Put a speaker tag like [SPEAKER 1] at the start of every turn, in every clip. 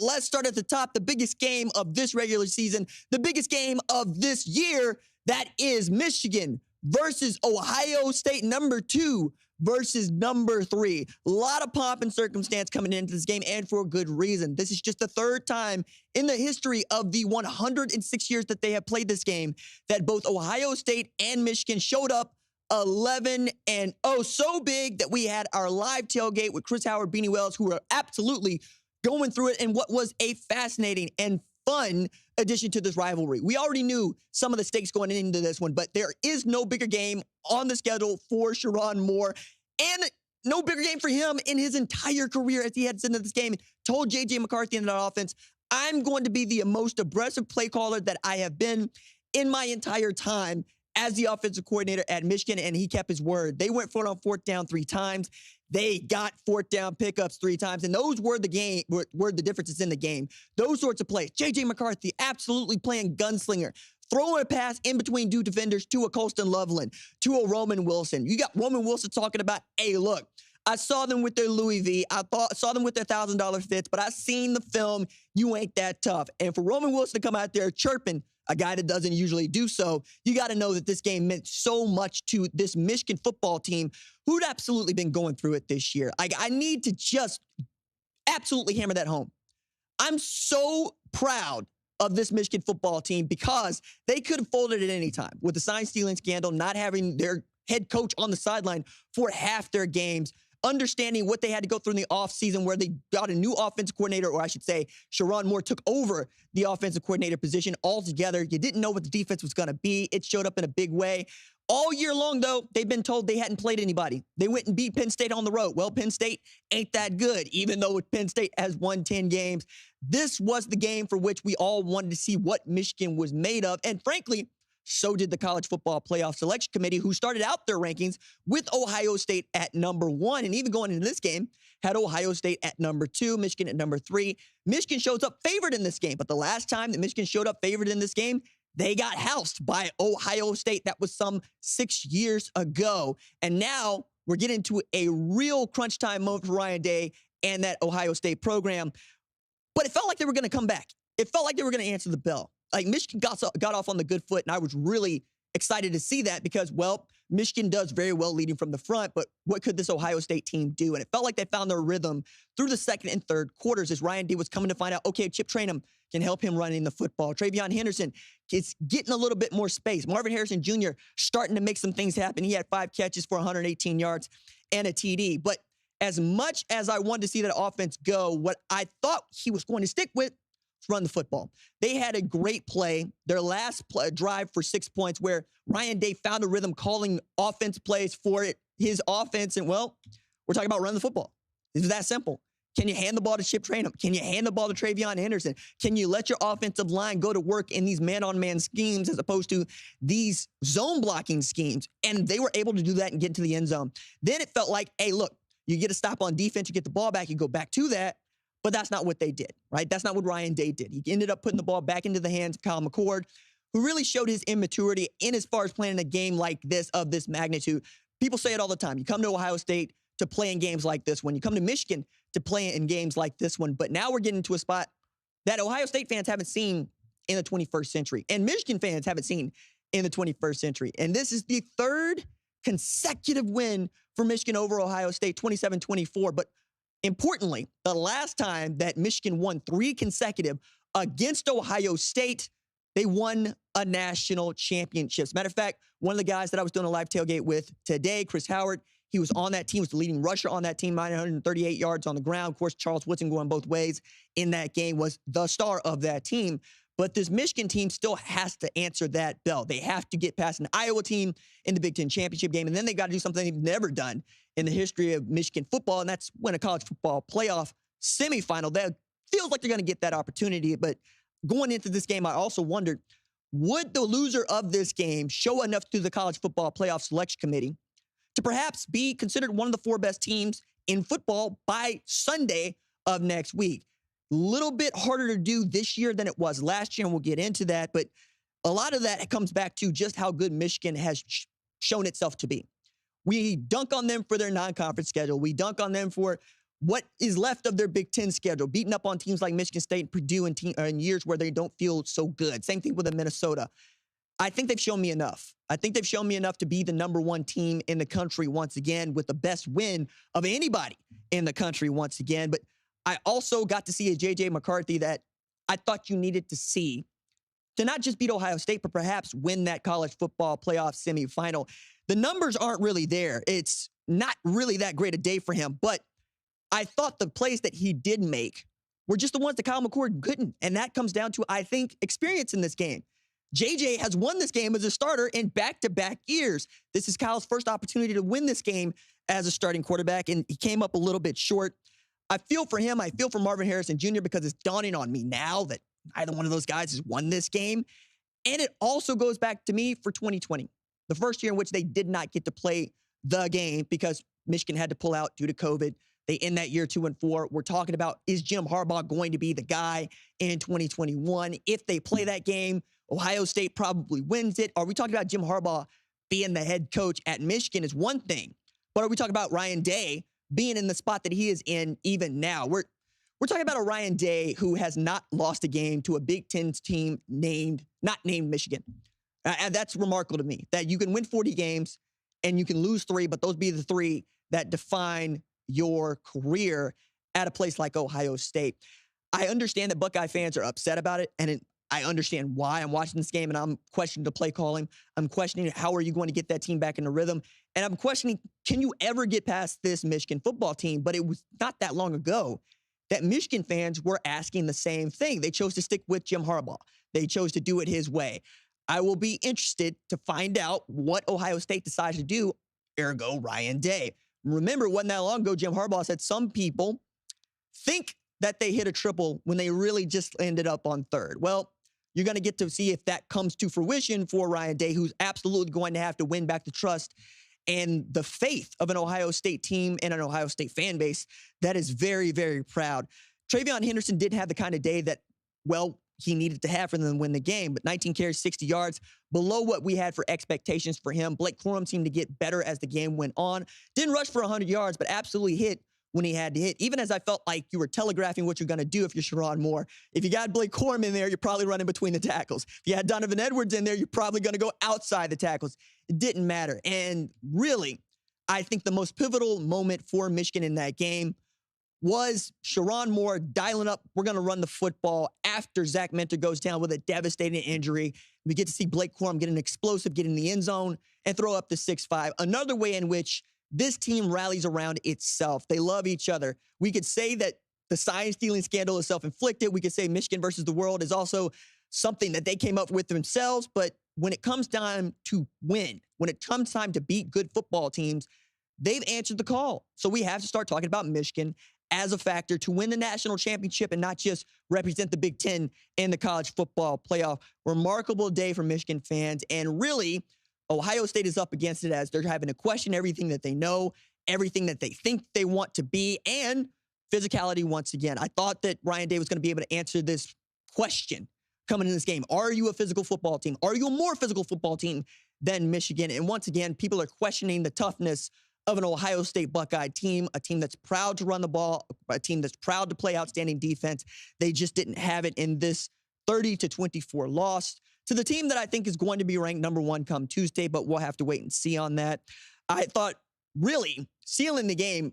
[SPEAKER 1] let's start at the top. The biggest game of this regular season, the biggest game of this year, that is Michigan versus Ohio State, number 2 versus number 3. A lot of pomp and circumstance coming into this game, and for good reason. This is just the third time in the history of the 106 years that they have played this game that both Ohio State and Michigan showed up 11-0. So big that we had our live tailgate with Chris Howard, Beanie Wells, who were absolutely going through it in what was a fascinating and fun addition to this rivalry. We already knew some of the stakes going into this one, but there is no bigger game on the schedule for Sherrone Moore, and no bigger game for him in his entire career as he heads into this game. Told J.J. McCarthy in that offense, I'm going to be the most aggressive play caller that I have been in my entire time as the offensive coordinator at Michigan, and he kept his word. They went for it on 4th down 3 times. They got 4th down pickups 3 times, and those were the differences in the game. Those sorts of plays. J.J. McCarthy absolutely playing gunslinger, throwing a pass in between 2 defenders to a Colston Loveland, to a Roman Wilson. You got Roman Wilson talking about, hey, look, I saw them with their Louis V. Saw them with their $1,000 fits, but I seen the film. You ain't that tough. And for Roman Wilson to come out there chirping, a guy that doesn't usually do so, you got to know that this game meant so much to this Michigan football team who'd absolutely been going through it this year. I need to just absolutely hammer that home. I'm so proud of this Michigan football team because they could have folded at any time with the sign stealing scandal, not having their head coach on the sideline for half their games, understanding what they had to go through in the offseason where they got a new offensive coordinator, or I should say, Sherrone Moore took over the offensive coordinator position altogether. You didn't know what the defense was going to be. It showed up in a big way. All year long, though, they've been told they hadn't played anybody. They went and beat Penn State on the road. Well, Penn State ain't that good, even though Penn State has won 10 games. This was the game for which we all wanted to see what Michigan was made of. And frankly, so did the College Football Playoff Selection Committee, who started out their rankings with Ohio State at number 1. And even going into this game, had Ohio State at number 2, Michigan at number 3. Michigan shows up favored in this game. But the last time that Michigan showed up favored in this game, they got housed by Ohio State. That was some 6 years ago. And now we're getting to a real crunch time moment for Ryan Day and that Ohio State program. But it felt like they were going to come back. It felt like they were going to answer the bell. Like, Michigan got off on the good foot, and I was really excited to see that because, well, Michigan does very well leading from the front, but what could this Ohio State team do? And it felt like they found their rhythm through the second and third quarters as Ryan D was coming to find out, okay, Chip Trayanum can help him running the football. Travion Henderson is getting a little bit more space. Marvin Harrison Jr. starting to make some things happen. He had 5 catches for 118 yards and a TD. But as much as I wanted to see that offense go, what I thought he was going to stick with run the football. They had a great play, their last drive for 6 points, where Ryan Day found a rhythm calling offense plays for his offense. And, well, we're talking about running the football. It's that simple. Can you hand the ball to Chip Trayanum? Can you hand the ball to Travion Henderson? Can you let your offensive line go to work in these man-on-man schemes as opposed to these zone blocking schemes? And they were able to do that and get into the end zone. Then it felt like, hey, look, you get a stop on defense, you get the ball back, you go back to that. But that's not what they did, right? That's not what Ryan Day did. He ended up putting the ball back into the hands of Kyle McCord, who really showed his immaturity in as far as playing a game like this of this magnitude. People say it all the time. You come to Ohio State to play in games like this one. You come to Michigan to play in games like this one. But now we're getting to a spot that Ohio State fans haven't seen in the 21st century, and Michigan fans haven't seen in the 21st century. And this is the 3rd consecutive win for Michigan over Ohio State, 27-24. But importantly, the last time that Michigan won 3 consecutive against Ohio State, they won a national championship. As a matter of fact, one of the guys that I was doing a live tailgate with today, Chris Howard, he was on that team, was the leading rusher on that team, 938 yards on the ground. Of course, Charles Woodson going both ways in that game was the star of that team. But this Michigan team still has to answer that bell. They have to get past an Iowa team in the Big Ten championship game, and then they got to do something they've never done in the history of Michigan football, and that's win a college football playoff semifinal. That feels like they're going to get that opportunity. But going into this game, I also wondered, would the loser of this game show enough to the College Football Playoff Selection Committee to perhaps be considered one of the 4 best teams in football by Sunday of next week? Little bit harder to do this year than it was last year, and we'll get into that. But a lot of that comes back to just how good Michigan has shown itself to be. We dunk on them for their non-conference schedule. We dunk on them for what is left of their Big Ten schedule, beating up on teams like Michigan State and Purdue in years where they don't feel so good. Same thing with Minnesota. I think they've shown me enough. I think they've shown me enough to be the #1 team in the country once again, with the best win of anybody in the country once again. But I also got to see a J.J. McCarthy that I thought you needed to see to not just beat Ohio State, but perhaps win that college football playoff semifinal. The numbers aren't really there. It's not really that great a day for him, but I thought the plays that he did make were just the ones that Kyle McCord couldn't. And that comes down to, I think, experience in this game. JJ has won this game as a starter in back-to-back years. This is Kyle's first opportunity to win this game as a starting quarterback, and he came up a little bit short. I feel for him. I feel for Marvin Harrison Jr. because it's dawning on me now that neither one of those guys has won this game. And it also goes back to me for 2020, the first year in which they did not get to play the game because Michigan had to pull out due to COVID. They end that year 2-4. We're talking about, is Jim Harbaugh going to be the guy in 2021? If they play that game, Ohio State probably wins it. Are we talking about Jim Harbaugh being the head coach at Michigan is one thing, but are we talking about Ryan Day being in the spot that he is in even now? We're talking about a Ryan Day who has not lost a game to a Big Ten team not named Michigan. And that's remarkable to me, that you can win 40 games and you can lose 3, but those be the 3 that define your career at a place like Ohio State. I understand that Buckeye fans are upset about it, and I understand why. I'm watching this game, and I'm questioning the play calling. I'm questioning how are you going to get that team back in the rhythm, and I'm questioning, can you ever get past this Michigan football team? But it was not that long ago that Michigan fans were asking the same thing. They chose to stick with Jim Harbaugh. They chose to do it his way. I will be interested to find out what Ohio State decides to do, ergo Ryan Day. Remember, it wasn't that long ago, Jim Harbaugh said some people think that they hit a triple when they really just ended up on third. Well, you're going to get to see if that comes to fruition for Ryan Day, who's absolutely going to have to win back the trust and the faith of an Ohio State team and an Ohio State fan base that is very, very proud. Travion Henderson didn't have the kind of day that, well, he needed to have for them to win the game, but 19 carries, 60 yards, below what we had for expectations for him. Blake Corum seemed to get better as the game went on. Didn't rush for 100 yards, but absolutely hit when he had to hit, even as I felt like you were telegraphing what you're going to do if you're Sherrone Moore. If you got Blake Corum in there, you're probably running between the tackles. If you had Donovan Edwards in there, you're probably going to go outside the tackles. It didn't matter. And really, I think the most pivotal moment for Michigan in that game was Sherrone Moore dialing up, we're going to run the football after Zach Minter goes down with a devastating injury. We get to see Blake Corum get an explosive, get in the end zone, and throw up the 6-5. Another way in which this team rallies around itself. They love each other. We could say that the sign-stealing scandal is self-inflicted. We could say Michigan versus the world is also something that they came up with themselves. But when it comes time to win, when it comes time to beat good football teams, they've answered the call. So we have to start talking about Michigan as a factor to win the national championship and not just represent the Big Ten in the college football playoff. Remarkable day for Michigan fans. And really, Ohio State is up against it as they're having to question everything that they know, everything that they think they want to be, and physicality once again. I thought that Ryan Day was going to be able to answer this question coming in this game. Are you a physical football team? Are you a more physical football team than Michigan? And once again, people are questioning the toughness of an Ohio State Buckeye team, a team that's proud to run the ball, a team that's proud to play outstanding defense. They just didn't have it in this 30-24 loss to the team that I think is going to be ranked #1 come Tuesday, but we'll have to wait and see on that. I thought really sealing the game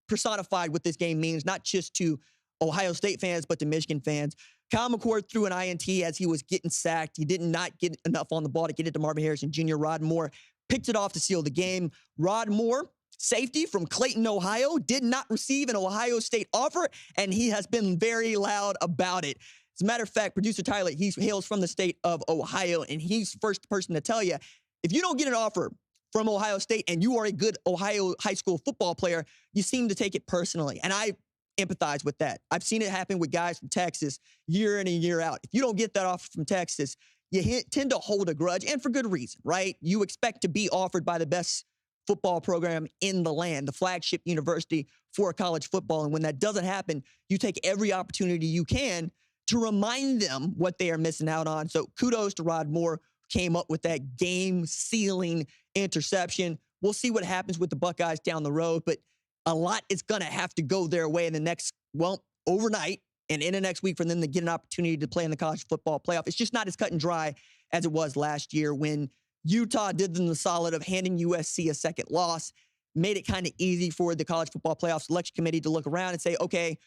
[SPEAKER 1] personified what this game means, not just to Ohio State fans, but to Michigan fans. Kyle McCord threw an INT as he was getting sacked. He did not get enough on the ball to get it to Marvin Harrison Jr. Rod Moore picked it off to seal the game. Rod Moore, safety from Clayton, Ohio, did not receive an Ohio State offer, and he has been very loud about it. As a matter of fact, producer Tyler, he hails from the state of Ohio, and he's the first person to tell you, if you don't get an offer from Ohio State and you are a good Ohio high school football player, you seem to take it personally. And I empathize with that. I've seen it happen with guys from Texas year in and year out. If you don't get that offer from Texas, you tend to hold a grudge, and for good reason, right? You expect to be offered by the best football program in the land, the flagship university for college football. And when that doesn't happen, you take every opportunity you can to remind them what they are missing out on. So kudos to Rod Moore, came up with that game-sealing interception. We'll see what happens with the Buckeyes down the road, but a lot is going to have to go their way in the next, overnight and in the next week for them to get an opportunity to play in the college football playoff. It's just not as cut and dry as it was last year when Utah did them the solid of handing USC a second loss, made it kind of easy for the college football playoff selection committee to look around and say, okay,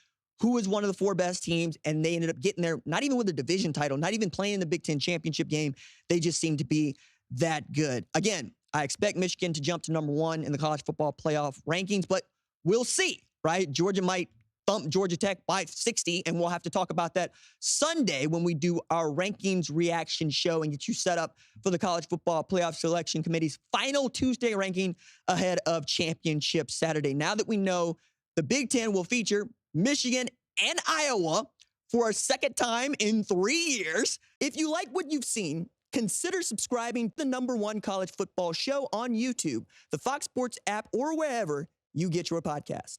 [SPEAKER 1] who is one of the 4 best teams? And they ended up getting there, not even with a division title, not even playing the Big Ten championship game. They just seem to be that good. Again, I expect Michigan to jump to number 1 in the college football playoff rankings, but we'll see, right? Georgia might thump Georgia Tech by 60, and we'll have to talk about that Sunday when we do our rankings reaction show and get you set up for the college football playoff selection committee's final Tuesday ranking ahead of championship Saturday. Now that we know the Big Ten will feature Michigan and Iowa for a second time in 3 years, if you like what you've seen, consider subscribing to the #1 college football show on YouTube, the Fox Sports app, or wherever you get your podcast.